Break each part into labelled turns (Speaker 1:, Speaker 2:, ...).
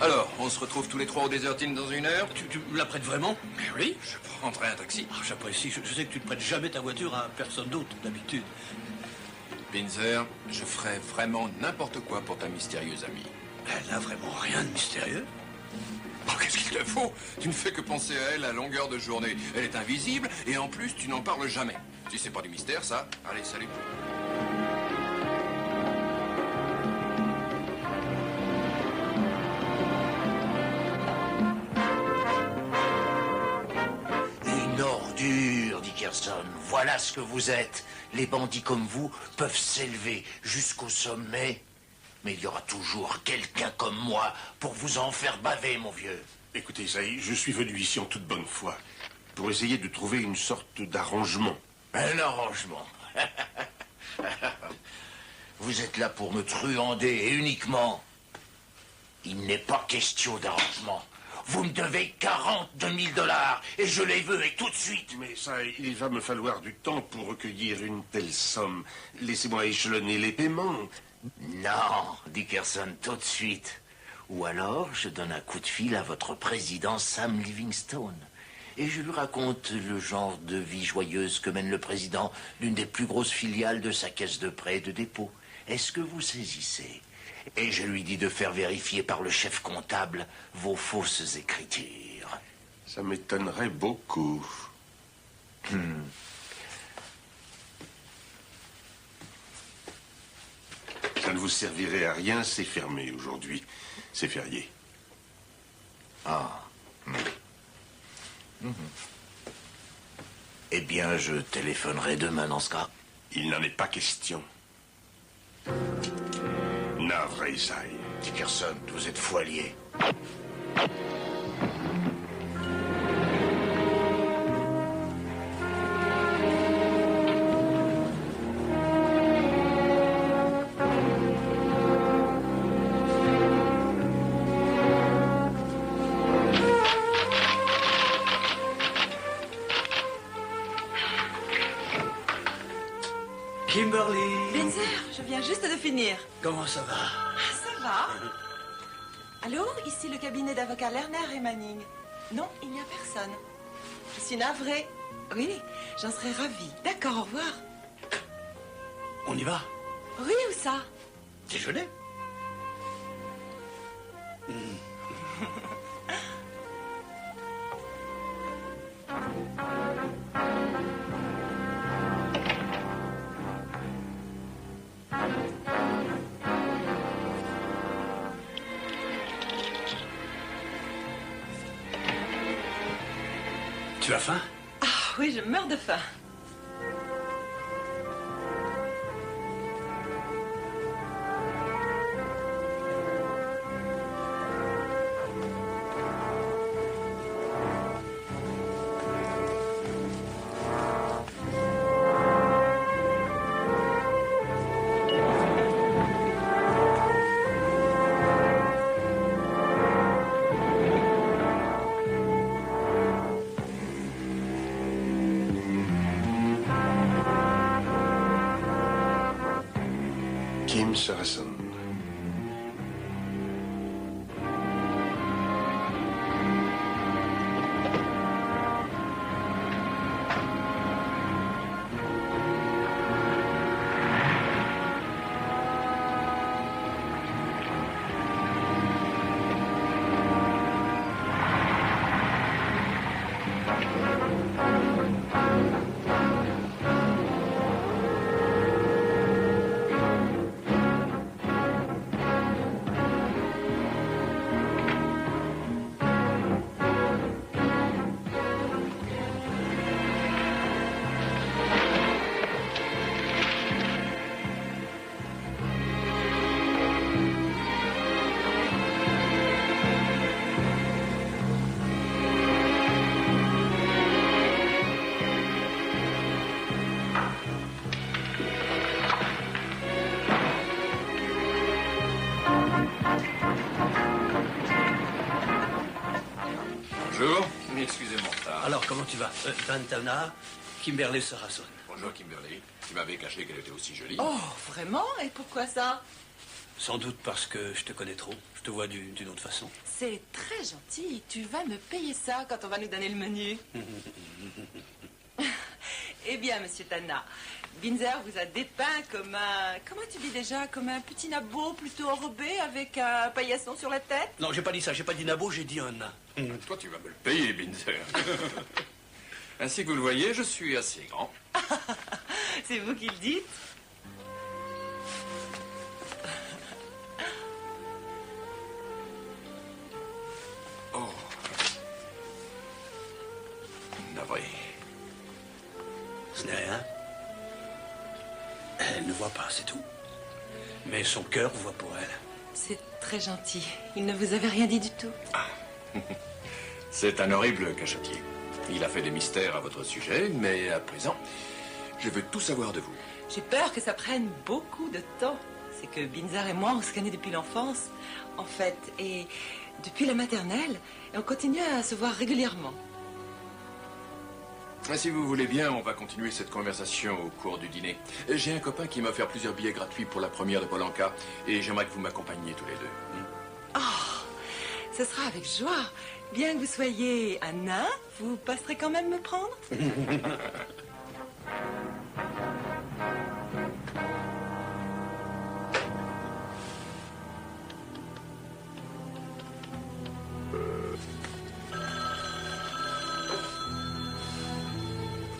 Speaker 1: Alors, on se retrouve tous les trois au Desert Inn dans 1 heure?
Speaker 2: Tu me la prêtes vraiment?
Speaker 1: Mais oui, je prendrai un taxi.
Speaker 2: Ah, j'apprécie. Je sais que tu ne prêtes jamais ta voiture à personne d'autre, d'habitude.
Speaker 1: Pinzer, je ferai vraiment n'importe quoi pour ta mystérieuse amie.
Speaker 2: Elle n'a vraiment rien de mystérieux.
Speaker 1: Oh, qu'est-ce qu'il te faut? Tu ne fais que penser à elle à longueur de journée. Elle est invisible et en plus, tu n'en parles jamais. Si c'est pas du mystère, ça. Allez, salut.
Speaker 3: Une ordure, Dickerson. Voilà ce que vous êtes. Les bandits comme vous peuvent s'élever jusqu'au sommet. Mais il y aura toujours quelqu'un comme moi pour vous en faire baver, mon vieux.
Speaker 4: Écoutez, Isaïe, je suis venu ici en toute bonne foi pour essayer de trouver une sorte d'arrangement.
Speaker 3: Un arrangement. Vous êtes là pour me truander et uniquement. Il n'est pas question d'arrangement. Vous me devez 42 000 $ et je les veux et tout de suite.
Speaker 4: Mais ça, il va me falloir du temps pour recueillir une telle somme. Laissez-moi échelonner les paiements.
Speaker 3: Non, Dickerson, tout de suite. Ou alors, je donne un coup de fil à votre président Sam Livingstone. Et je lui raconte le genre de vie joyeuse que mène le président d'une des plus grosses filiales de sa caisse de prêt et de dépôt. Est-ce que vous saisissez? Et je lui dis de faire vérifier par le chef comptable vos fausses écritures.
Speaker 4: Ça m'étonnerait beaucoup. Ça ne vous servirait à rien, c'est fermé aujourd'hui. C'est férié.
Speaker 3: Ah. Eh bien, je téléphonerai demain dans ce cas.
Speaker 4: Il n'en est pas question. Navré, Isaïe.
Speaker 3: Dickerson, vous êtes fou allié.
Speaker 2: Kimberly!
Speaker 5: Pinzer, je viens juste de finir.
Speaker 2: Comment ça va?
Speaker 5: Ah, ça va? Allô, ici le cabinet d'avocats Lerner et Manning. Non, il n'y a personne. Je suis navrée. Oui, j'en serais ravie. D'accord, au revoir.
Speaker 2: On y va?
Speaker 5: Oui, où ça?
Speaker 2: Déjeuner? Tu as faim?
Speaker 5: Ah oui, je meurs de faim.
Speaker 4: Kim Saracen.
Speaker 1: Bonjour, excusez mon retard.
Speaker 2: Alors, comment tu vas? Dantana, Kimberly Saracen.
Speaker 1: Bonjour Kimberly. Tu m'avais caché qu'elle était aussi jolie.
Speaker 5: Oh, vraiment? Et pourquoi ça?
Speaker 2: Sans doute parce que je te connais trop. Je te vois d'une autre façon.
Speaker 5: C'est très gentil. Tu vas me payer ça quand on va nous donner le menu. Eh bien, monsieur Tanna, Binzer vous a dépeint comme un... Comment tu dis déjà? Comme un petit nabot plutôt enrobé avec un paillasson sur la tête?
Speaker 2: Non, j'ai pas dit ça. J'ai pas dit nabot, j'ai dit un nain.
Speaker 1: Toi, tu vas me le payer, Binzer. Ainsi que vous le voyez, je suis assez grand.
Speaker 5: C'est vous qui le dites?
Speaker 1: Oh. Navré.
Speaker 2: Ce n'est rien. Elle ne voit pas, c'est tout. Mais son cœur voit pour elle.
Speaker 5: C'est très gentil. Il ne vous avait rien dit du tout.
Speaker 1: C'est un horrible cachottier. Il a fait des mystères à votre sujet, mais à présent, je veux tout savoir de vous.
Speaker 5: J'ai peur que ça prenne beaucoup de temps. C'est que Binzer et moi, on se connaît depuis l'enfance, en fait, et depuis la maternelle, et on continue à se voir régulièrement.
Speaker 1: Si vous voulez bien, on va continuer cette conversation au cours du dîner. J'ai un copain qui m'a offert plusieurs billets gratuits pour la première de Polanka, et j'aimerais que vous m'accompagniez tous les deux.
Speaker 5: Oh, ce sera avec joie. Bien que vous soyez un nain, vous passerez quand même me prendre?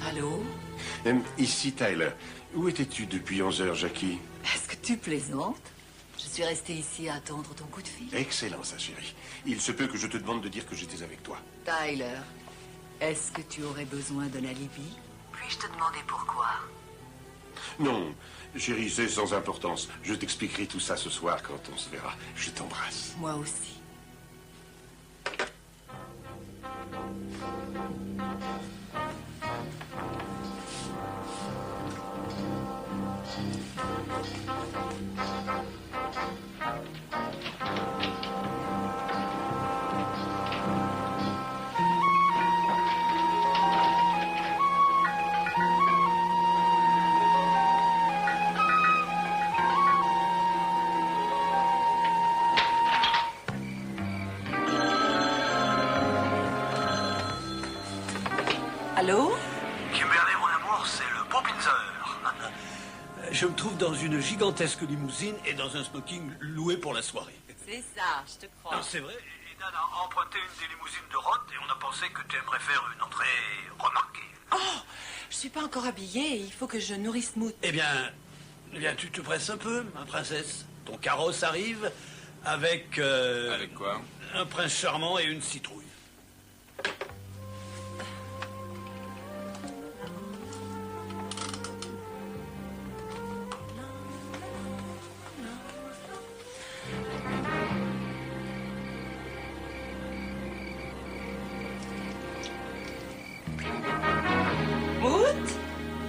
Speaker 5: Allô?
Speaker 4: Ici Tyler. Où étais-tu depuis 11 heures, Jackie?
Speaker 6: Est-ce que tu plaisantes? Je suis restée ici à attendre ton coup de fil.
Speaker 4: Excellent, ça, chérie. Il se peut que je te demande de dire que j'étais avec toi.
Speaker 6: Tyler, est-ce que tu aurais besoin d'un alibi? Puis-je te demander pourquoi?
Speaker 4: Non, chérie, c'est sans importance. Je t'expliquerai tout ça ce soir quand on se verra. Je t'embrasse.
Speaker 6: Moi aussi.
Speaker 5: Allô?
Speaker 2: Kimberly, mon amour, c'est le beau Binzer. Je me trouve dans une gigantesque limousine et dans un smoking loué pour la soirée.
Speaker 5: C'est ça, je te crois.
Speaker 2: C'est vrai, et Dan a emprunté une des limousines de Roth et on a pensé que tu aimerais faire une entrée remarquée.
Speaker 5: Oh, je suis pas encore habillée, il faut que je nourrisse Mout.
Speaker 2: Eh bien, tu te presses un peu, ma princesse. Ton carrosse arrive avec...
Speaker 1: Avec quoi?
Speaker 2: Un prince charmant et une citrouille.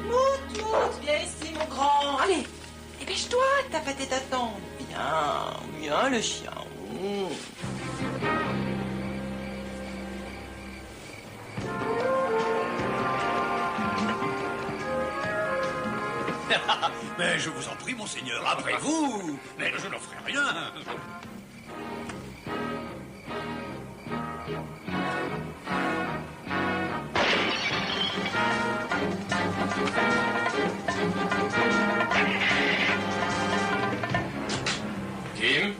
Speaker 5: Mout, viens ici, mon grand. Allez, dépêche-toi, ta pâté t'attend. Viens, le chien.
Speaker 2: Mais je vous en prie, monseigneur, après vous. Mais je n'en ferai rien.
Speaker 1: Kim?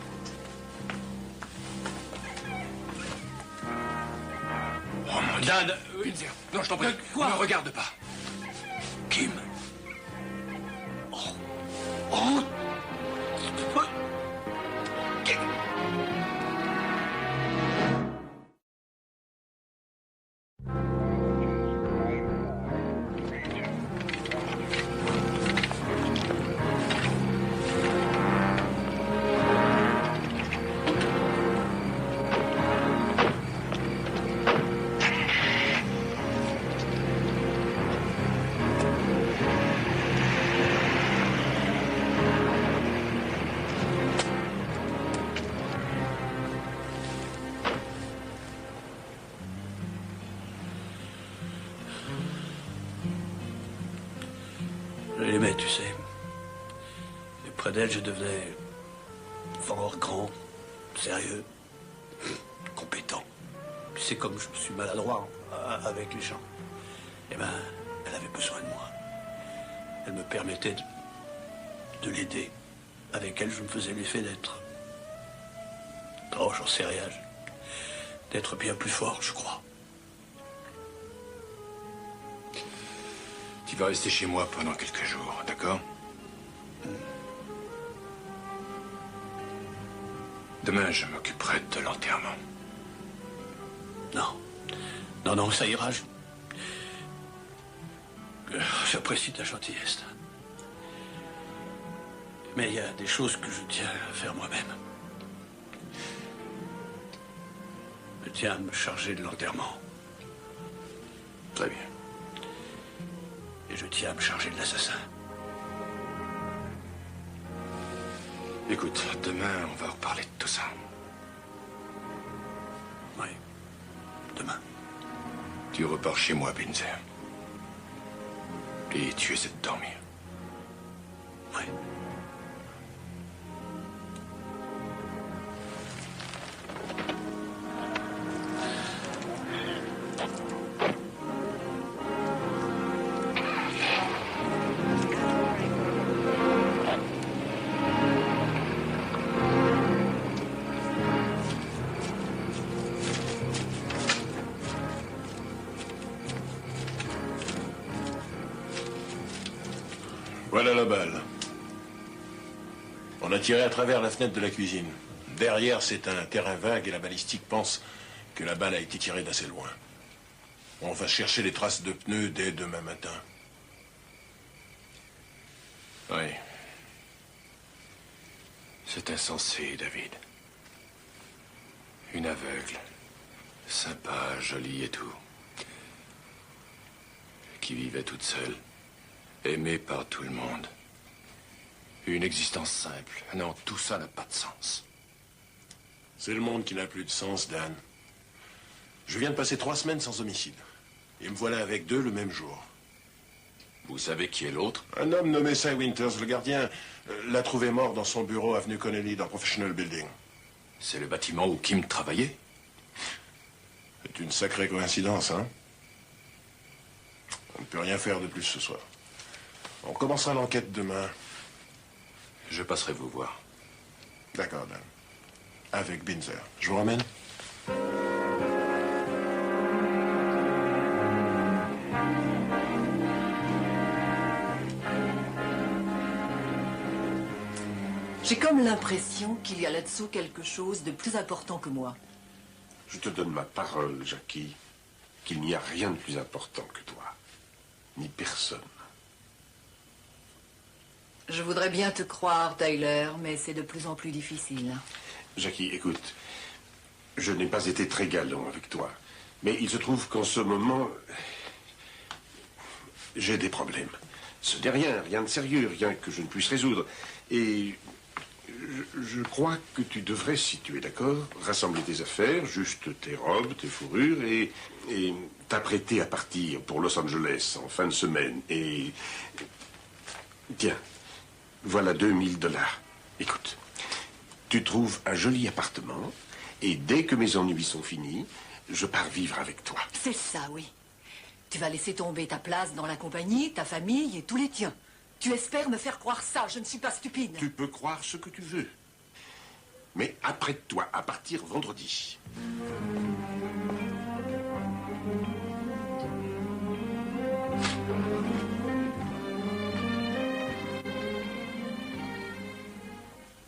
Speaker 1: Oh mon Dieu.
Speaker 2: Dan,
Speaker 1: Binzer, non, je t'en prie.
Speaker 2: Quoi?
Speaker 1: Ne regarde pas.
Speaker 2: Kim. Oh. Oh. Je l'aimais, tu sais. Et près d'elle, je devenais fort, grand, sérieux, compétent. Tu sais, comme je suis maladroit avec les gens, eh ben, elle avait besoin de moi. Elle me permettait de l'aider. Avec elle, je me faisais l'effet d'être... Oh, j'en sais rien. D'être bien plus fort, je crois.
Speaker 1: Tu vas rester chez moi pendant quelques jours, d'accord? Demain, je m'occuperai de l'enterrement.
Speaker 2: Non. Non, non, ça ira. J'apprécie ta gentillesse. Mais il y a des choses que je tiens à faire moi-même. Je tiens à me charger de l'enterrement.
Speaker 1: Très bien.
Speaker 2: Et je tiens à me charger de l'assassin.
Speaker 1: Écoute, demain, on va reparler de tout ça.
Speaker 2: Oui. Demain.
Speaker 1: Tu repars chez moi, Binzer. Et tu essaies de dormir.
Speaker 2: Oui.
Speaker 7: Voilà la balle. On a tiré à travers la fenêtre de la cuisine. Derrière, c'est un terrain vague et la balistique pense que la balle a été tirée d'assez loin. On va chercher les traces de pneus dès demain matin.
Speaker 1: Oui. C'est insensé, David. Une aveugle. Sympa, jolie et tout. Qui vivait toute seule. Aimée par tout le monde. Une existence simple. Non, tout ça n'a pas de sens.
Speaker 7: C'est le monde qui n'a plus de sens, Dan. Je viens de passer 3 semaines sans homicide. Et me voilà avec 2 le même jour.
Speaker 1: Vous savez qui est l'autre?
Speaker 7: Un homme nommé Cy Winters, le gardien, l'a trouvé mort dans son bureau avenue Connelly dans Professional Building.
Speaker 1: C'est le bâtiment où Kim travaillait?
Speaker 7: C'est une sacrée coïncidence, hein? On ne peut rien faire de plus ce soir. On commencera l'enquête demain.
Speaker 1: Je passerai vous voir.
Speaker 7: D'accord, Dan. Avec Binzer. Je vous ramène?
Speaker 6: J'ai comme l'impression qu'il y a là-dessous quelque chose de plus important que moi.
Speaker 4: Je te donne ma parole, Jackie, qu'il n'y a rien de plus important que toi. Ni personne.
Speaker 6: Je voudrais bien te croire, Tyler, mais c'est de plus en plus difficile.
Speaker 4: Jackie, écoute, je n'ai pas été très galant avec toi, mais il se trouve qu'en ce moment, j'ai des problèmes. Ce n'est rien de sérieux, rien que je ne puisse résoudre. Et je crois que tu devrais, si tu es d'accord, rassembler tes affaires, juste tes robes, tes fourrures, et t'apprêter à partir pour Los Angeles en fin de semaine. Et tiens, voilà $2000. Écoute, tu trouves un joli appartement, et dès que mes ennuis sont finis, je pars vivre avec toi.
Speaker 6: C'est ça, oui. Tu vas laisser tomber ta place dans la compagnie, ta famille et tous les tiens. Tu espères me faire croire ça, je ne suis pas stupide.
Speaker 4: Tu peux croire ce que tu veux. Mais apprête-toi à partir vendredi.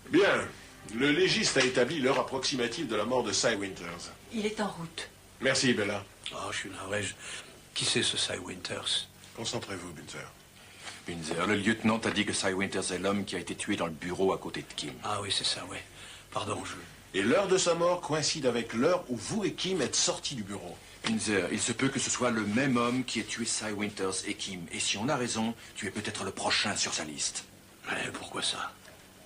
Speaker 7: Bien. Le légiste a établi l'heure approximative de la mort de Cy Winters.
Speaker 6: Il est en route.
Speaker 7: Merci, Bella.
Speaker 2: Oh, je suis navré. Qui c'est ce Cy Winters?
Speaker 7: Concentrez-vous, Binzer.
Speaker 1: Binzer, le lieutenant a dit que Cy Winters est l'homme qui a été tué dans le bureau à côté de Kim.
Speaker 2: Ah oui, c'est ça, oui. Pardon,
Speaker 7: Et l'heure de sa mort coïncide avec l'heure où vous et Kim êtes sortis du bureau.
Speaker 1: Binzer, il se peut que ce soit le même homme qui ait tué Cy Winters et Kim. Et si on a raison, tu es peut-être le prochain sur sa liste.
Speaker 2: Mais pourquoi ça?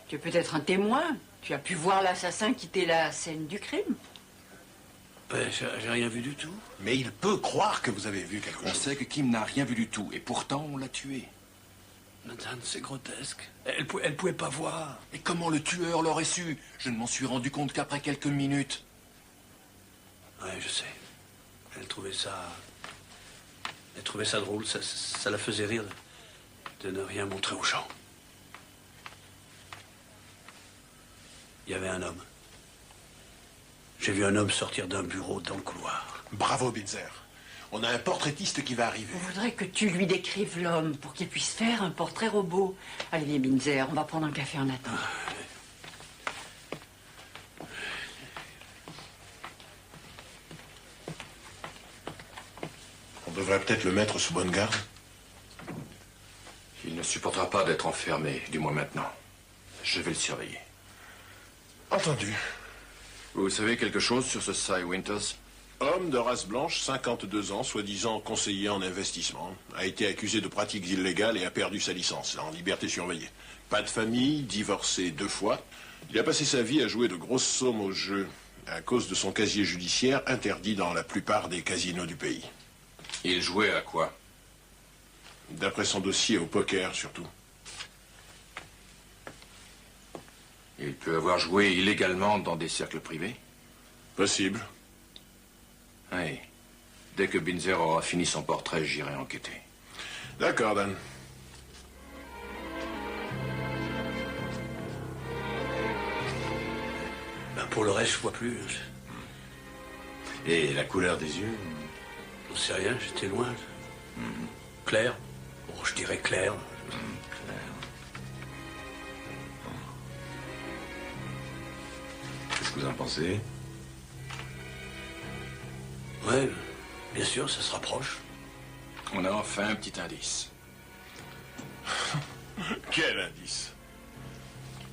Speaker 8: Tu es peut-être un témoin. Tu as pu voir l'assassin quitter la scène du crime.
Speaker 2: Ben, j'ai rien vu du tout.
Speaker 7: Mais il peut croire que vous avez vu quelque
Speaker 1: On
Speaker 7: chose.
Speaker 1: sait que Kim n'a rien vu du tout, et pourtant on l'a tué.
Speaker 2: Nathan, c'est grotesque. Elle pouvait pas voir.
Speaker 1: Et comment le tueur l'aurait su? Je ne m'en suis rendu compte qu'après quelques minutes.
Speaker 2: Ouais, je sais. Elle trouvait ça drôle, ça la faisait rire de ne rien montrer aux gens. Il y avait un homme. J'ai vu un homme sortir d'un bureau dans le couloir.
Speaker 7: Bravo, Binzer. On a un portraitiste qui va arriver.
Speaker 8: Je voudrais que tu lui décrives l'homme pour qu'il puisse faire un portrait robot. Allez, viens, Binzer, on va prendre un café en attendant.
Speaker 7: On devrait peut-être le mettre sous bonne garde.
Speaker 1: Il ne supportera pas d'être enfermé, du moins maintenant. Je vais le surveiller.
Speaker 7: Entendu.
Speaker 1: Vous savez quelque chose sur ce Cy Winters?
Speaker 7: Homme de race blanche, 52 ans, soi-disant conseiller en investissement, a été accusé de pratiques illégales et a perdu sa licence, en liberté surveillée. Pas de famille, divorcé 2 fois. Il a passé sa vie à jouer de grosses sommes au jeu, à cause de son casier judiciaire interdit dans la plupart des casinos du pays.
Speaker 1: Il jouait à quoi?
Speaker 7: D'après son dossier, au poker surtout.
Speaker 1: Il peut avoir joué illégalement dans des cercles privés?
Speaker 7: Possible.
Speaker 1: Oui. Dès que Binzer aura fini son portrait, j'irai enquêter.
Speaker 7: D'accord, Dan.
Speaker 2: Ben, pour le reste, je vois plus.
Speaker 1: Et la couleur des yeux?
Speaker 2: Je ne sais rien, j'étais loin. Clair. Bon, je dirais clair.
Speaker 1: Qu'est-ce que vous en pensez?
Speaker 2: Ouais, bien sûr, ça se rapproche.
Speaker 1: On a enfin un petit indice.
Speaker 7: Quel indice?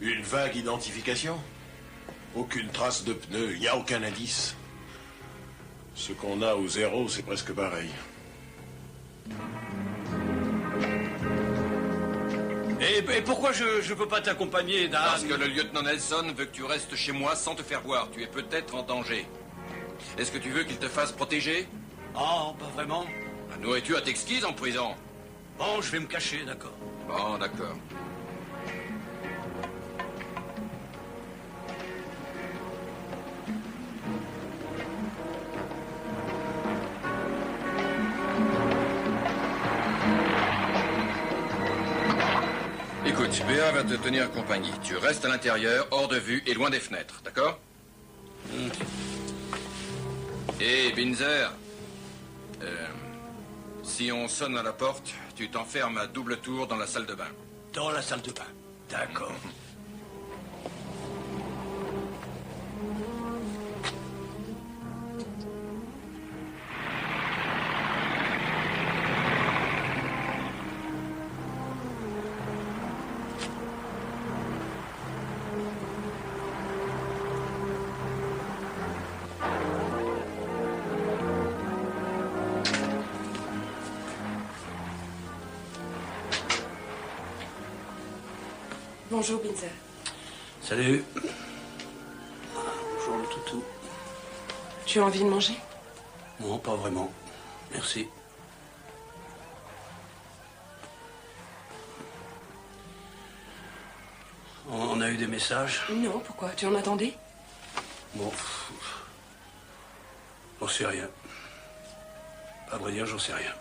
Speaker 7: Une vague identification? Aucune trace de pneu, il n'y a aucun indice. Ce qu'on a au 0, c'est presque pareil.
Speaker 2: Et pourquoi je peux pas t'accompagner, Dan?
Speaker 1: Parce que le lieutenant Nelson veut que tu restes chez moi sans te faire voir. Tu es peut-être en danger. Est-ce que tu veux qu'il te fasse protéger?
Speaker 2: Oh, pas vraiment.
Speaker 1: La nourriture est exquise en prison.
Speaker 2: Bon, je vais me cacher, d'accord.
Speaker 1: Bon, d'accord. Écoute, Béa va te tenir compagnie. Tu restes à l'intérieur, hors de vue et loin des fenêtres, d'accord? Hé, Binzer. Si on sonne à la porte, tu t'enfermes à double tour dans la salle de bain.
Speaker 2: Dans la salle de bain. D'accord.
Speaker 5: Bonjour, Binzer.
Speaker 2: Salut. Bonjour, le toutou.
Speaker 5: Tu as envie de manger?
Speaker 2: Non, pas vraiment. Merci. On a eu des messages?
Speaker 5: Non, pourquoi? Tu en attendais?
Speaker 2: Bon. J'en sais rien. À vrai dire, j'en sais rien.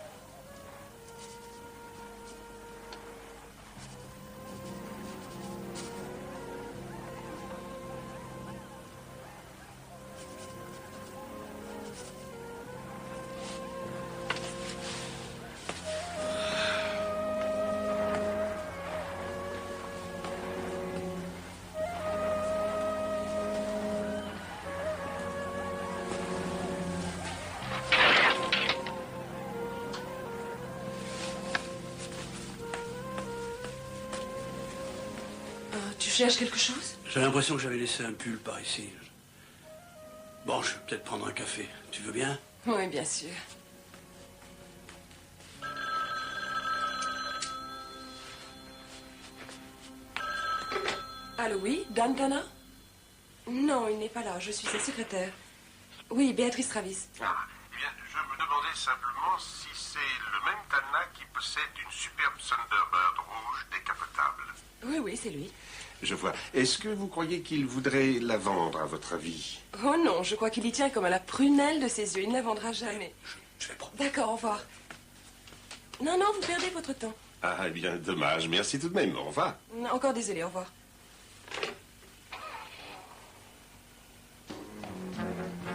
Speaker 5: Tu cherches quelque chose?
Speaker 2: J'ai l'impression que j'avais laissé un pull par ici. Bon, je vais peut-être prendre un café. Tu veux bien?
Speaker 5: Oui, bien sûr. Allô, oui? Dan Tana? Non, il n'est pas là. Je suis sa secrétaire. Oui, Béatrice Travis.
Speaker 9: Ah, eh bien, je me
Speaker 4: demandais simplement si c'est le même Tana qui possède une superbe Thunderbird rouge décapotable.
Speaker 5: Oui, oui, c'est lui.
Speaker 4: Je vois. Est-ce que vous croyez qu'il voudrait la vendre, à votre avis?
Speaker 5: Oh non, je crois qu'il y tient comme à la prunelle de ses yeux. Il ne la vendra jamais.
Speaker 2: Je vais prendre.
Speaker 5: D'accord, au revoir. Non, non, vous perdez votre temps.
Speaker 4: Ah, eh bien, dommage. Merci tout de même. Au revoir.
Speaker 5: Encore désolé, au revoir.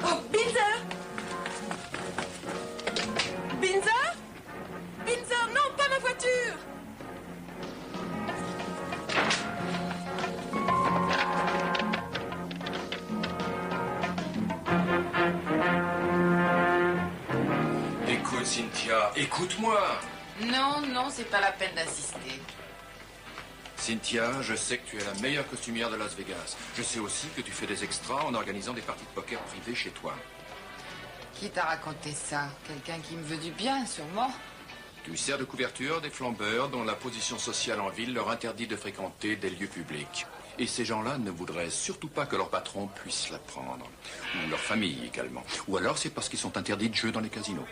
Speaker 5: Oh, Binzer! Binzer? Binzer, non, pas ma voiture!
Speaker 1: Écoute, Cynthia, écoute-moi.
Speaker 9: Non, non, c'est pas la peine d'insister.
Speaker 1: Cynthia, je sais que tu es la meilleure costumière de Las Vegas. Je sais aussi que tu fais des extras en organisant des parties de poker privées chez toi.
Speaker 9: Qui t'a raconté ça? Quelqu'un qui me veut du bien, sûrement.
Speaker 1: Tu sers de couverture des flambeurs dont la position sociale en ville leur interdit de fréquenter des lieux publics. Et ces gens-là ne voudraient surtout pas que leur patron puisse la prendre. Ou leur famille également. Ou alors c'est parce qu'ils sont interdits de jeu dans les casinos.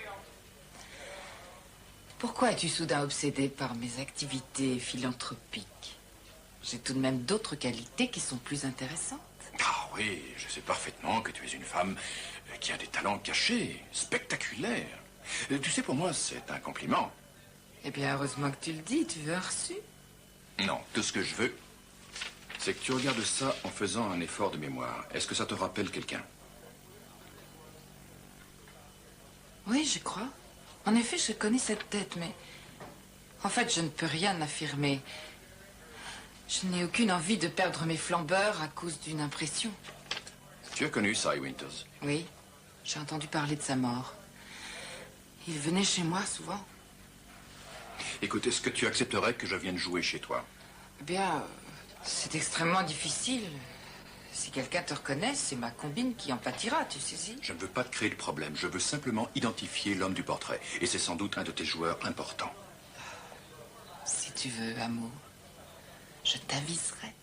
Speaker 9: Pourquoi es-tu soudain obsédé par mes activités philanthropiques? J'ai tout de même d'autres qualités qui sont plus intéressantes.
Speaker 1: Ah oui, je sais parfaitement que tu es une femme qui a des talents cachés, spectaculaires. Tu sais, pour moi, c'est un compliment.
Speaker 9: Eh bien, heureusement que tu le dis. Tu veux un reçu?
Speaker 1: Non, tout ce que je veux, c'est que tu regardes ça en faisant un effort de mémoire. Est-ce que ça te rappelle quelqu'un?
Speaker 9: Oui, je crois. En effet, je connais cette tête, mais... En fait, je ne peux rien affirmer. Je n'ai aucune envie de perdre mes flambeurs à cause d'une impression.
Speaker 1: Tu as connu Cy Winters?
Speaker 9: Oui, j'ai entendu parler de sa mort. Il venait chez moi souvent.
Speaker 1: Écoute, est-ce que tu accepterais que je vienne jouer chez toi?
Speaker 9: Eh bien, c'est extrêmement difficile. Si quelqu'un te reconnaît, c'est ma combine qui en pâtira, tu saisis?
Speaker 1: Je ne veux pas te créer de problème. Je veux simplement identifier l'homme du portrait. Et c'est sans doute un de tes joueurs importants.
Speaker 9: Si tu veux, amour, je t'aviserai.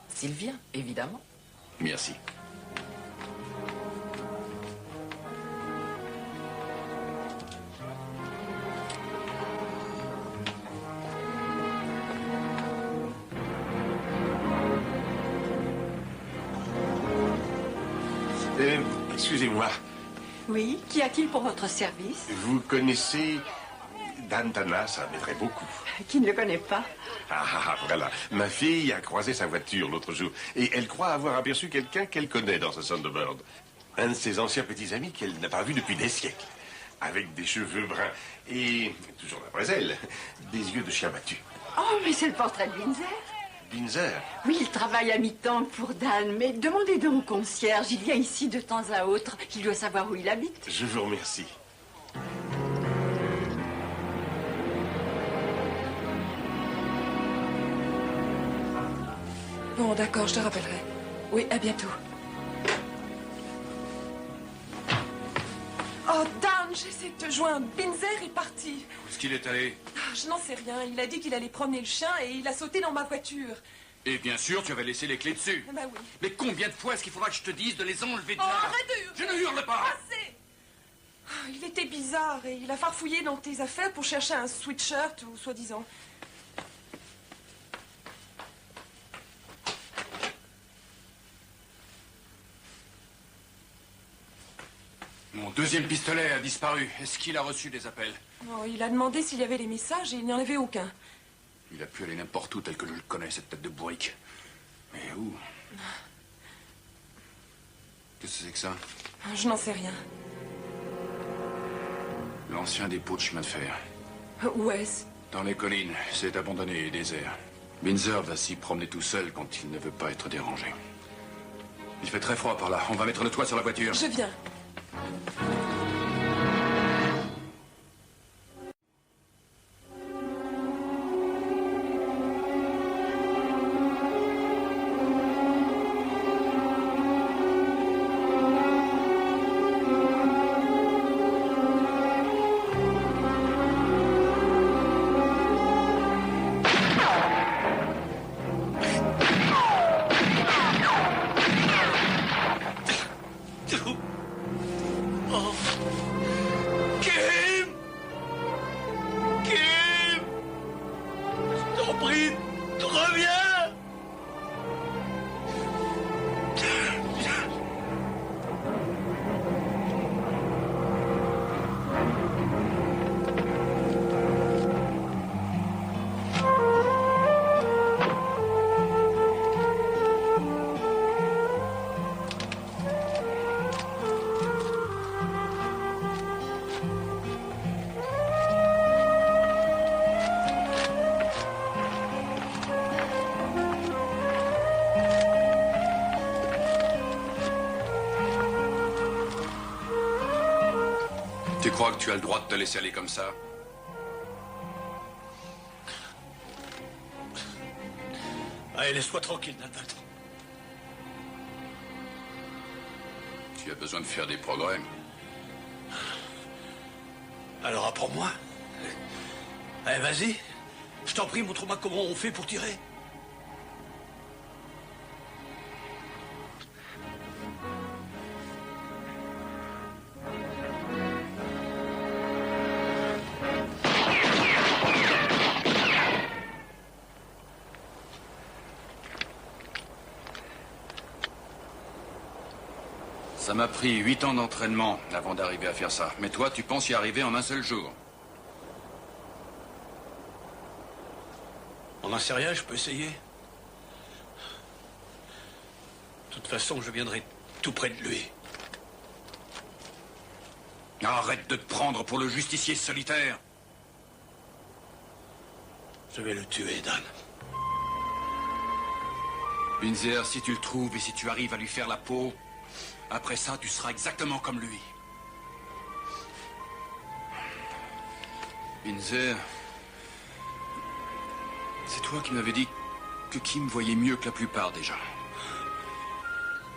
Speaker 9: S'il vient, évidemment.
Speaker 1: Merci.
Speaker 4: Excusez-moi,
Speaker 8: Oui, qu'y a-t-il pour votre service?
Speaker 4: vous connaissez Dan Tana? Ça m'aiderait beaucoup.
Speaker 8: Qui ne le connaît pas?
Speaker 4: Voilà. Ma fille a croisé sa voiture l'autre jour et elle croit avoir aperçu quelqu'un qu'elle connaît dans ce Thunderbird. Un de ses anciens petits amis qu'elle n'a pas vu depuis des siècles. Avec des cheveux bruns et, toujours d'après elle, des yeux de chien battu.
Speaker 8: Oh, mais c'est le portrait de Binzer.
Speaker 4: Binzer?
Speaker 8: Oui, il travaille à mi-temps pour Dan, mais demandez donc au concierge, il vient ici de temps à autre, qu'il doit savoir où il habite.
Speaker 4: Je vous remercie.
Speaker 5: Bon, d'accord, je te rappellerai. Oui, à bientôt. Oh, Dan, j'essaie de te joindre. Binzer est parti.
Speaker 1: Où est-ce qu'il est allé?
Speaker 5: Ah, je n'en sais rien. Il a dit qu'il allait promener le chien et il a sauté dans ma voiture.
Speaker 1: Et bien sûr, tu avais laissé les clés dessus.
Speaker 5: Bah oui.
Speaker 1: Mais combien de fois est-ce qu'il faudra que je te dise de les enlever de
Speaker 5: Oh,
Speaker 1: là?
Speaker 5: arrête de hurler.
Speaker 1: Je ne hurle pas.
Speaker 5: Assez. Ah, il était bizarre et il a farfouillé dans tes affaires pour chercher un sweatshirt ou soi-disant.
Speaker 1: Mon deuxième pistolet a disparu. Est-ce qu'il a reçu des appels?
Speaker 5: Oh, il a demandé s'il y avait les messages et il n'y en avait aucun.
Speaker 1: Il a pu aller n'importe où tel que je le connais, cette tête de bourrique. Mais où? Qu'est-ce que c'est que ça?
Speaker 5: Je n'en sais rien.
Speaker 1: L'ancien dépôt de chemin de fer.
Speaker 5: Où est-ce?
Speaker 1: Dans les collines, c'est abandonné et désert. Binzer va s'y promener tout seul quand il ne veut pas être dérangé. Il fait très froid par là. On va mettre le toit sur la voiture.
Speaker 5: Je viens.
Speaker 1: Tu crois que tu as le droit de te laisser aller comme ça?
Speaker 2: Allez, laisse-moi tranquille, Nalbat.
Speaker 1: Tu as besoin de faire des progrès.
Speaker 2: Alors apprends-moi. Allez, vas-y. Je t'en prie, montre-moi comment on fait pour tirer.
Speaker 1: Ça m'a pris 8 ans d'entraînement avant d'arriver à faire ça. Mais toi, tu penses y arriver en un seul jour.
Speaker 2: On n'en sait rien, je peux essayer. De toute façon, je viendrai tout près de lui.
Speaker 1: Arrête de te prendre pour le justicier solitaire.
Speaker 2: Je vais le tuer, Dan.
Speaker 1: Binzer, si tu le trouves et si tu arrives à lui faire la peau, après ça, tu seras exactement comme lui. Binzer, c'est toi qui m'avais dit que Kim voyait mieux que la plupart des gens.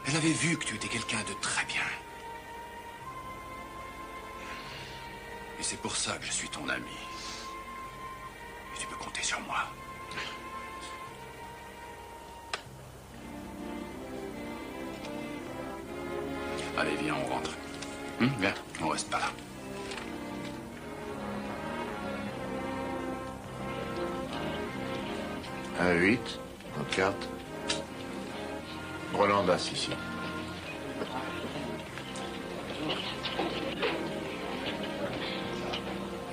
Speaker 1: Elle avait vu que tu étais quelqu'un de très bien. Et c'est pour ça que je suis ton ami. Et tu peux compter sur moi. Allez, viens, on rentre. Viens, on reste pas là.
Speaker 4: Un 8, en carte. Rolandas ici.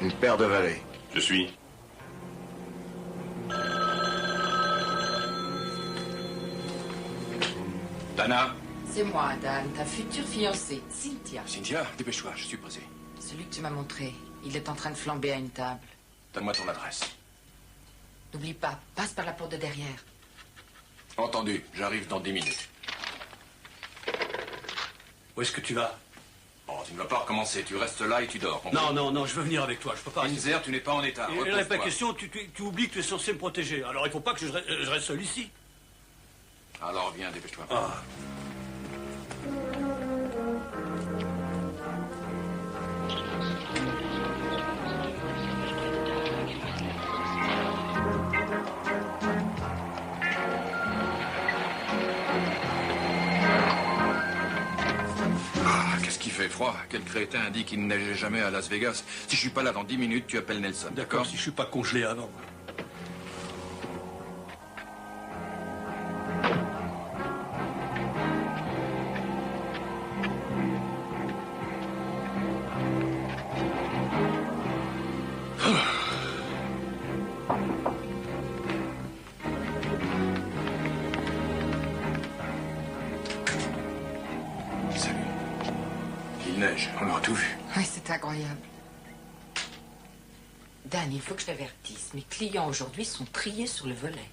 Speaker 4: Une paire de valets.
Speaker 7: Je suis.
Speaker 1: Dana.
Speaker 9: C'est moi, Dan, ta future fiancée, Cynthia.
Speaker 1: Cynthia, dépêche-toi, je suis pressé.
Speaker 9: Celui que tu m'as montré, il est en train de flamber à une table.
Speaker 1: Donne-moi ton adresse.
Speaker 9: N'oublie pas, passe par la porte de derrière.
Speaker 1: Entendu, j'arrive dans 10 minutes.
Speaker 2: Où est-ce que tu vas?
Speaker 1: Oh, tu ne vas pas recommencer, tu restes là et tu dors.
Speaker 2: Non, je veux venir avec toi, je peux pas rester.
Speaker 1: Binzer, tu n'es pas en état.
Speaker 2: Il n'est pas question, tu oublies que tu es censé me protéger. Alors il faut pas que je reste seul ici.
Speaker 1: Alors viens, dépêche-toi. Qu'est-ce qu'il fait froid? Quel crétin a dit qu'il ne neigeait jamais à Las Vegas? Si je suis pas là dans 10 minutes, tu appelles Nelson.
Speaker 2: D'accord, si je suis pas congelé avant.
Speaker 1: On aura tout vu.
Speaker 9: Oui, c'est incroyable. Dan, il faut que je t'avertisse. Mes clients aujourd'hui sont triés sur le volet.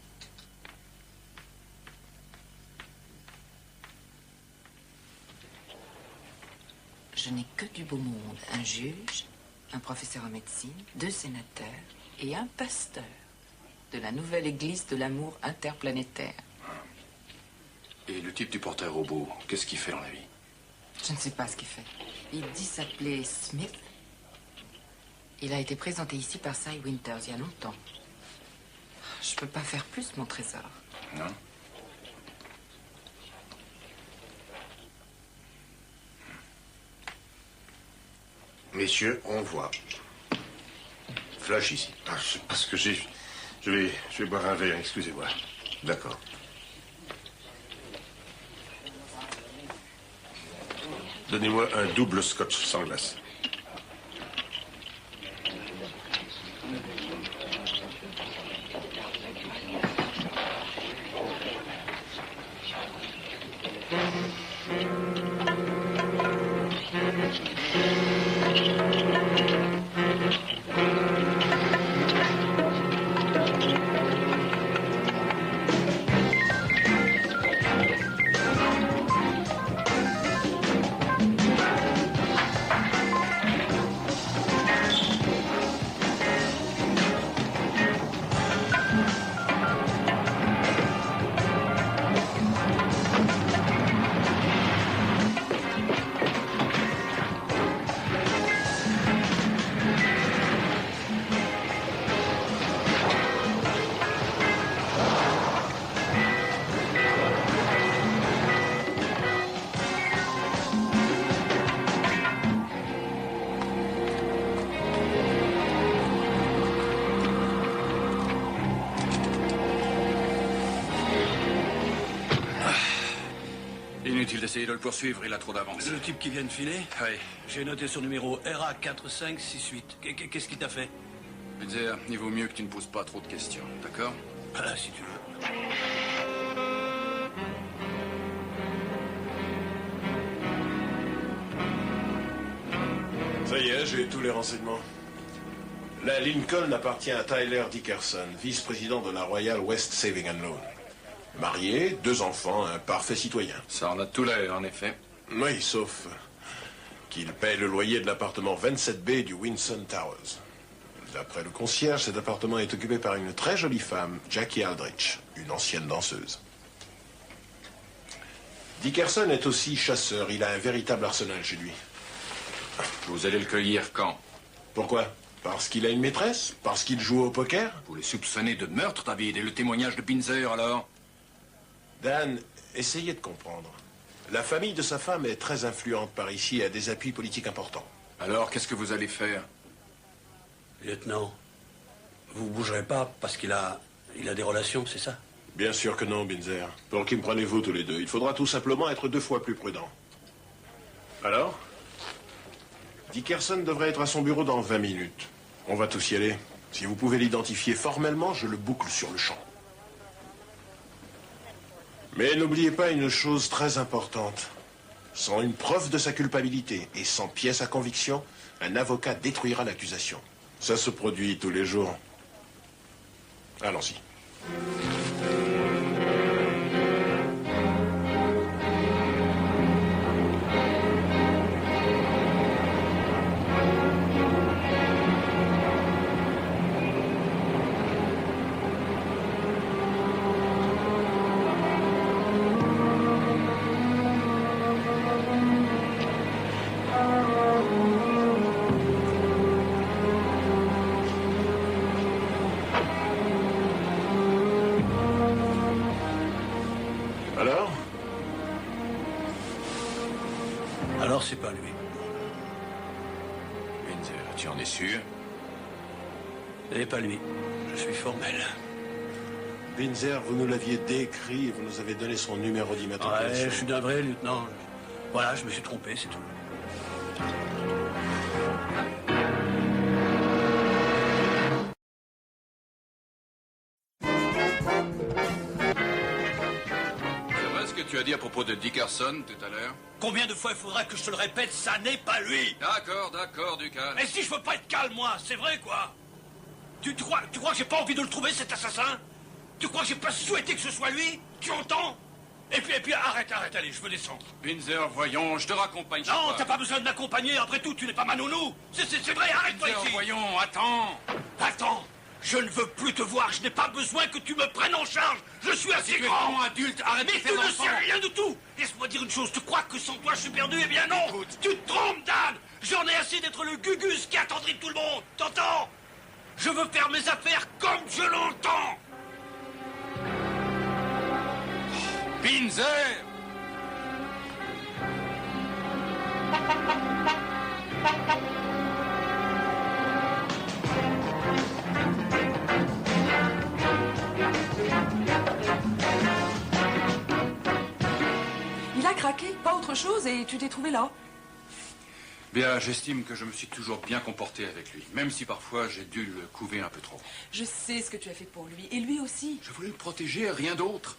Speaker 9: Je n'ai que du beau monde. Un juge, un professeur en médecine, 2 sénateurs et un pasteur de la nouvelle église de l'amour interplanétaire.
Speaker 1: Et le type du porteur robot, qu'est-ce qu'il fait dans la vie?
Speaker 9: Je ne sais pas ce qu'il fait. Il dit s'appeler Smith. Il a été présenté ici par Cy Winters il y a longtemps. Je peux pas faire plus, mon trésor.
Speaker 1: Non?
Speaker 4: Messieurs, on voit. Flush ici.
Speaker 7: Parce que je vais boire un verre, excusez-moi.
Speaker 4: D'accord.
Speaker 7: Donnez-moi un double scotch sans glace.
Speaker 1: Inutile d'essayer de le poursuivre, il a trop d'avance.
Speaker 2: Le type qui vient de filer?
Speaker 1: Oui.
Speaker 2: J'ai noté son numéro RA4568. Qu'est-ce qu'il t'a fait?
Speaker 1: Binzer, il vaut mieux que tu ne poses pas trop de questions, d'accord?
Speaker 2: Ah, si tu veux.
Speaker 7: Ça y est, j'ai tous les renseignements. La Lincoln appartient à Tyler Dickerson, vice-président de la Royal West Saving and Loan. Marié, 2 enfants, un parfait citoyen.
Speaker 1: Ça en a tout l'air, en effet.
Speaker 7: Oui, sauf qu'il paye le loyer de l'appartement 27B du Winson Towers. D'après le concierge, cet appartement est occupé par une très jolie femme, Jackie Aldrich, une ancienne danseuse. Dickerson est aussi chasseur. Il a un véritable arsenal chez lui.
Speaker 1: Vous allez le cueillir quand?
Speaker 7: Pourquoi? Parce qu'il a une maîtresse? Parce qu'il joue au poker?
Speaker 1: Vous les soupçonnez de meurtre, David, et le témoignage de Binzer, alors?
Speaker 7: Dan, essayez de comprendre. La famille de sa femme est très influente par ici et a des appuis politiques importants.
Speaker 1: Alors, qu'est-ce que vous allez faire?
Speaker 2: Lieutenant, vous bougerez pas parce qu'il a des relations, c'est ça?
Speaker 7: Bien sûr que non, Binzer. Pour qui me prenez-vous tous les deux? Il faudra tout simplement être 2 fois plus prudent. Alors? Dickerson devrait être à son bureau dans 20 minutes. On va tous y aller. Si vous pouvez l'identifier formellement, je le boucle sur le champ. Mais n'oubliez pas une chose très importante. Sans une preuve de sa culpabilité et sans pièce à conviction, un avocat détruira l'accusation. Ça se produit tous les jours. Allons-y.
Speaker 2: Alors, c'est pas lui.
Speaker 1: Binzer, tu en es sûr?
Speaker 2: C'est pas lui. Je suis formel.
Speaker 7: Binzer, vous nous l'aviez décrit et vous nous avez donné son numéro d'immatriculation.
Speaker 2: Ouais, je suis navré, lieutenant. Voilà, je me suis trompé, c'est tout.
Speaker 1: Tu as dit à propos de Dickerson tout à l'heure?
Speaker 2: Combien de fois il faudra que je te le répète, ça n'est pas lui!
Speaker 1: D'accord, du calme.
Speaker 2: Mais si je veux pas être calme, moi, c'est vrai, quoi! Tu crois que j'ai pas envie de le trouver, cet assassin? Tu crois que j'ai pas souhaité que ce soit lui? Tu entends? Et puis, arrête, allez, je veux descendre.
Speaker 1: Binzer, voyons, je te raccompagne.
Speaker 2: Non, t'as pas besoin de m'accompagner, après tout, tu n'es pas ma nounou! C'est vrai, arrête-toi ici!
Speaker 1: Binzer, voyons, attends!
Speaker 2: Attends! Je ne veux plus te voir, je n'ai pas besoin que tu me prennes en charge. Je suis assez grand.
Speaker 1: Adulte, arrête de
Speaker 2: mais
Speaker 1: faire
Speaker 2: tu ne
Speaker 1: enfant.
Speaker 2: sais rien du tout. Laisse-moi dire une chose, tu crois que sans toi je suis perdu? Eh bien non.
Speaker 1: Écoute.
Speaker 2: Tu te trompes, Dan. J'en ai assez d'être le gugus qui attendrit tout le monde. T'entends? Je veux faire mes affaires comme je l'entends.
Speaker 1: Binzer!
Speaker 5: Il a craqué, pas autre chose, et tu t'es trouvé là.
Speaker 1: Bien, j'estime que je me suis toujours bien comporté avec lui, même si parfois j'ai dû le couver un peu trop.
Speaker 5: Je sais ce que tu as fait pour lui, et lui aussi.
Speaker 1: Je voulais le protéger, rien d'autre.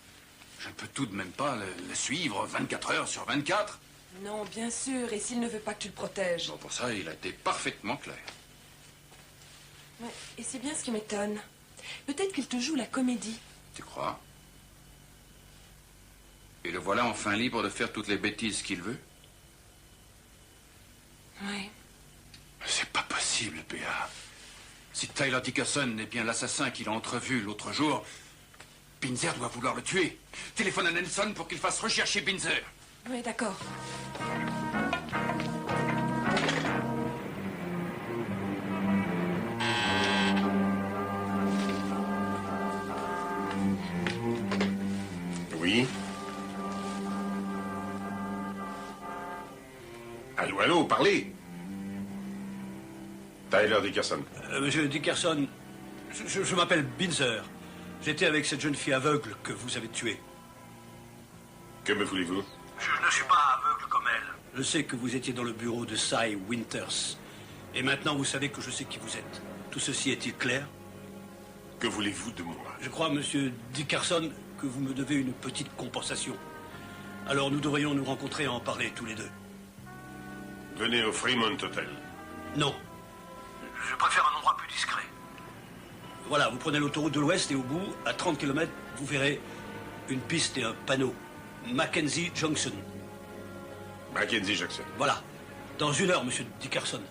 Speaker 1: Je ne peux tout de même pas le suivre 24 heures sur 24.
Speaker 5: Non, bien sûr, et s'il ne veut pas que tu le protèges?
Speaker 1: Bon, pour ça, il a été parfaitement clair.
Speaker 5: Ouais, et c'est bien ce qui m'étonne. Peut-être qu'il te joue la comédie.
Speaker 1: Tu crois? Et le voilà enfin libre de faire toutes les bêtises qu'il veut?
Speaker 5: Oui.
Speaker 1: C'est pas possible, Béa. Si Tyler Dickerson est bien l'assassin qu'il a entrevu l'autre jour, Binzer doit vouloir le tuer. Téléphone à Nelson pour qu'il fasse rechercher Binzer.
Speaker 5: Oui, d'accord.
Speaker 4: Oui. Allô, parlez. Tyler Dickerson.
Speaker 2: Monsieur Dickerson, je m'appelle Binzer. J'étais avec cette jeune fille aveugle que vous avez tuée.
Speaker 4: Que me voulez-vous?
Speaker 2: Je ne suis pas aveugle comme elle. Je sais que vous étiez dans le bureau de Cy Winters. Et maintenant, vous savez que je sais qui vous êtes. Tout ceci est-il clair?
Speaker 4: Que voulez-vous de moi?
Speaker 2: Je crois, monsieur Dickerson, que vous me devez une petite compensation. Alors nous devrions nous rencontrer et en parler tous les deux.
Speaker 4: Venez au Fremont Hotel.
Speaker 2: Non. Je préfère un endroit plus discret. Voilà, vous prenez l'autoroute de l'Ouest et au bout, à 30 km, vous verrez une piste et un panneau. Mackenzie Junction.
Speaker 4: Mackenzie Jackson.
Speaker 2: Voilà. Dans 1 heure, monsieur Dickerson.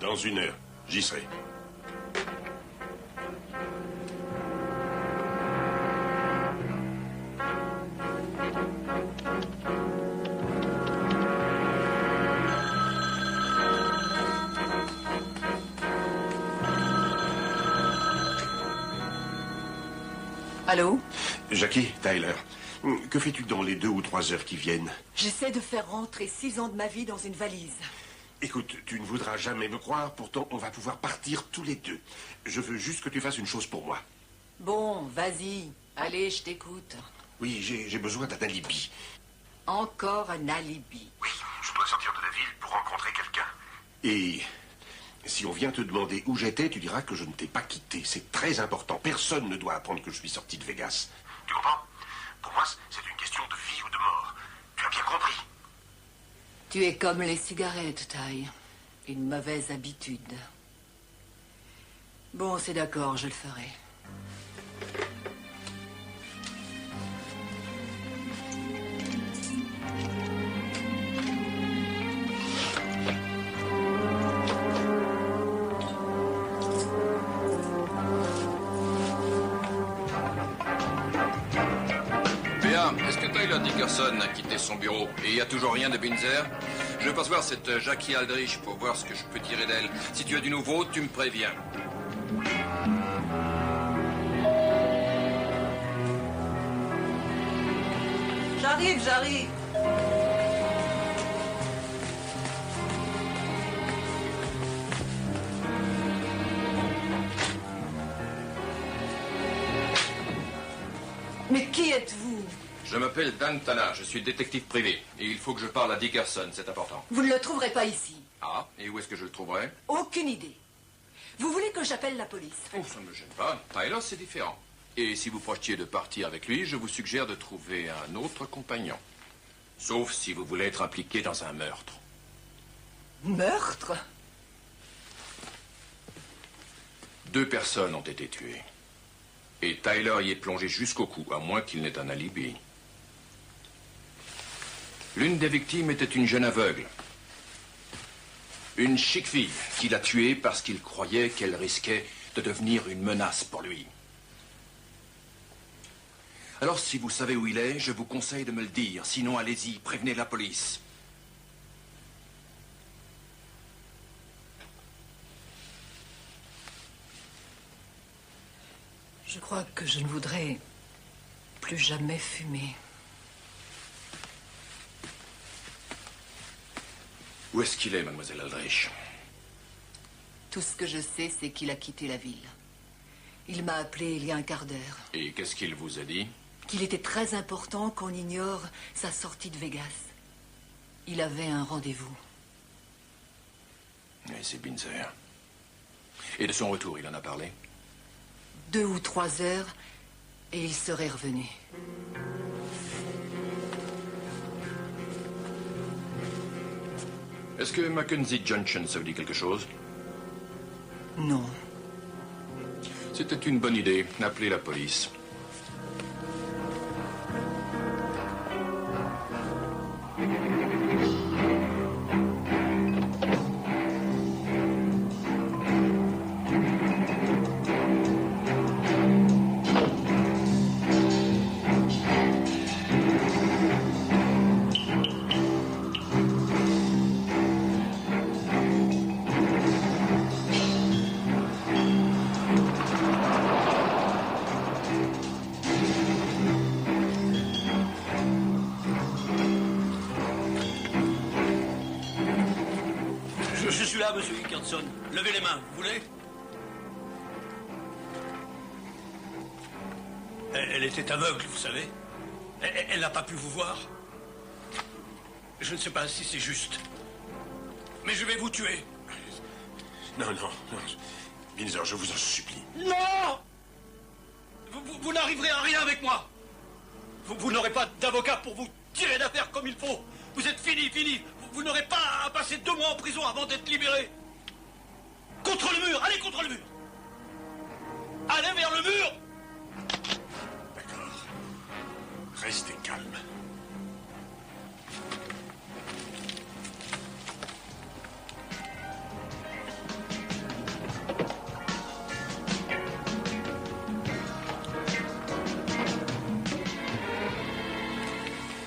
Speaker 4: Dans 1 heure, j'y serai.
Speaker 6: Allô?
Speaker 4: Jackie, Tyler, que fais-tu dans les 2 ou 3 heures qui viennent?
Speaker 6: J'essaie de faire rentrer 6 ans de ma vie dans une valise.
Speaker 4: Écoute, tu ne voudras jamais me croire, pourtant on va pouvoir partir tous les deux. Je veux juste que tu fasses une chose pour moi.
Speaker 6: Bon, vas-y. Allez, je t'écoute.
Speaker 4: Oui, j'ai besoin d'un alibi.
Speaker 6: Encore un alibi.
Speaker 4: Oui, je dois sortir de la ville pour rencontrer quelqu'un. Et si on vient te demander où j'étais, tu diras que je ne t'ai pas quitté. C'est très important. Personne ne doit apprendre que je suis sorti de Vegas. Tu comprends? Pour moi, c'est une question de vie ou de mort. Tu as bien compris?
Speaker 6: Tu es comme les cigarettes, Ty. Une mauvaise habitude. Bon, c'est d'accord, je le ferai.
Speaker 1: Est-ce que Tyler Dickerson a quitté son bureau et il n'y a toujours rien de Binzer? Je passe voir cette Jackie Aldrich pour voir ce que je peux tirer d'elle. Si tu as du nouveau, tu me préviens.
Speaker 5: J'arrive.
Speaker 6: Mais qui êtes-vous?
Speaker 1: Je m'appelle Dan Tana, je suis détective privé. Et il faut que je parle à Dickerson, c'est important.
Speaker 6: Vous ne le trouverez pas ici.
Speaker 1: Ah, et où est-ce que je le trouverai?
Speaker 6: Aucune idée. Vous voulez que j'appelle la police?
Speaker 1: Oh, ça ne me gêne pas. Tyler, c'est différent. Et si vous projetiez de partir avec lui, je vous suggère de trouver un autre compagnon. Sauf si vous voulez être impliqué dans un meurtre.
Speaker 6: Meurtre?
Speaker 1: 2 personnes ont été tuées. Et Tyler y est plongé jusqu'au cou, à moins qu'il n'ait un alibi. L'une des victimes était une jeune aveugle. Une chic fille qui l'a tuée parce qu'il croyait qu'elle risquait de devenir une menace pour lui. Alors, si vous savez où il est, je vous conseille de me le dire. Sinon, allez-y, prévenez la police.
Speaker 6: Je crois que je ne voudrais plus jamais fumer.
Speaker 1: Où est-ce qu'il est, mademoiselle Aldrich?
Speaker 6: Tout ce que je sais, c'est qu'il a quitté la ville. Il m'a appelé il y a un quart d'heure.
Speaker 1: Et qu'est-ce qu'il vous a dit?
Speaker 6: Qu'il était très important qu'on ignore sa sortie de Vegas. Il avait un rendez-vous.
Speaker 1: Et c'est Binzer. Et de son retour, il en a parlé?
Speaker 6: 2 ou 3 heures, et il serait revenu.
Speaker 1: Est-ce que Mackenzie Junction, ça vous dit quelque chose?
Speaker 6: Non.
Speaker 1: C'était une bonne idée. Appelez la police.
Speaker 2: Je suis là, monsieur Dickerson. Levez les mains, vous voulez? Elle était aveugle, vous savez. Elle n'a pas pu vous voir. Je ne sais pas si c'est juste. Mais je vais vous tuer.
Speaker 7: Non, non, non. Binzer, je vous en supplie.
Speaker 2: Non! Vous n'arriverez à rien avec moi. Vous n'aurez pas d'avocat pour vous tirer d'affaire comme il faut. Vous êtes fini, fini. Vous n'aurez pas à passer 2 mois en prison avant d'être libéré. Contre le mur, allez contre le mur. Allez vers le mur.
Speaker 7: D'accord. Restez calme.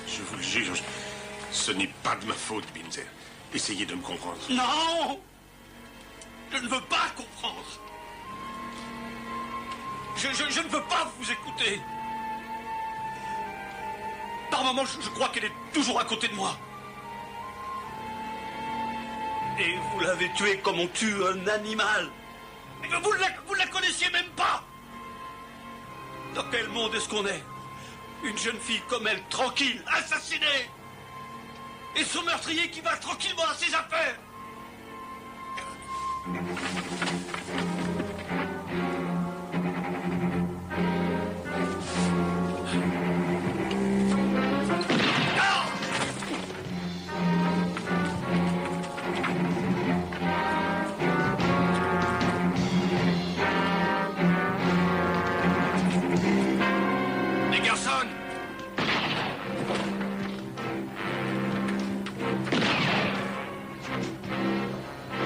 Speaker 7: Je vous le jure, ce n'est pas de ma faute, Binzer. Essayez de me comprendre.
Speaker 2: Non! Je ne veux pas comprendre. Je ne veux pas vous écouter. Par moments, je crois qu'elle est toujours à côté de moi. Et vous l'avez tuée comme on tue un animal. Mais vous ne la connaissiez même pas. Dans quel monde est-ce qu'on est? Une jeune fille comme elle, tranquille, assassinée. Et son meurtrier qui va tranquillement à ses affaires.
Speaker 1: Dickerson!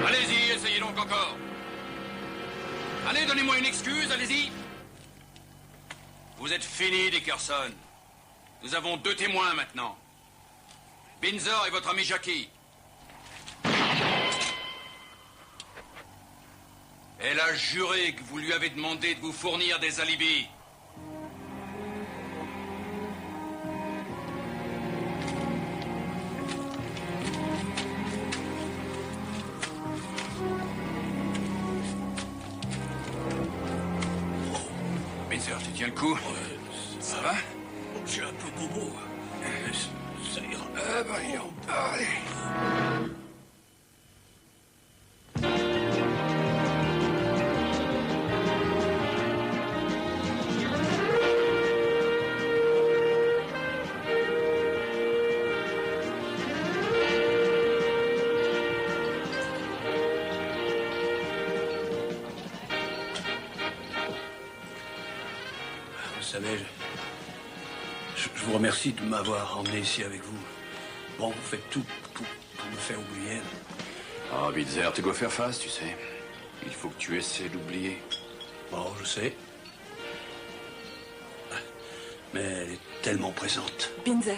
Speaker 1: Allez-y, essayez donc encore. Allez, donnez-moi une excuse, allez-y. Vous êtes fini, Dickerson. Nous avons 2 témoins maintenant. Binzer et votre ami Jackie. Elle a juré que vous lui avez demandé de vous fournir des alibis. Binzer, tu tiens le coup? Ça va?
Speaker 2: Je suis un peu bobo. Ça ira.
Speaker 1: Ah bah, allez.
Speaker 2: Vous savez, je vous remercie de m'avoir emmené ici avec vous. Bon, vous faites tout pour me faire oublier.
Speaker 1: Oh, Binzer, tu dois faire face, tu sais. Il faut que tu essaies d'oublier.
Speaker 2: Bon, je sais. Mais elle est tellement présente.
Speaker 5: Binzer,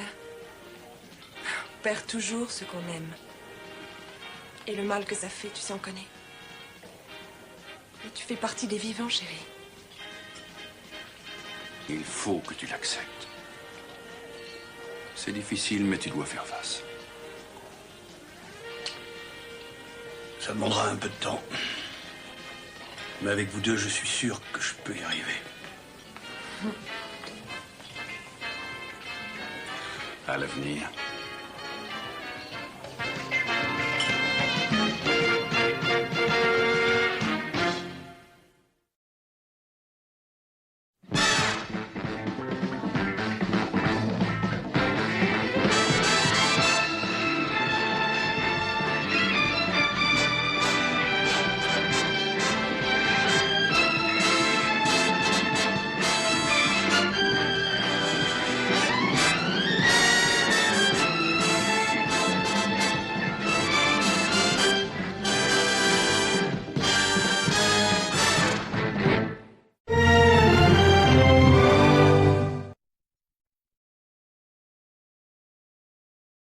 Speaker 5: on perd toujours ce qu'on aime. Et le mal que ça fait, tu sais, on connaît. Mais tu fais partie des vivants, chérie.
Speaker 1: Il faut que tu l'acceptes. C'est difficile, mais tu dois faire face.
Speaker 2: Ça demandera un peu de temps. Mais avec vous deux, je suis sûr que je peux y arriver.
Speaker 1: À l'avenir.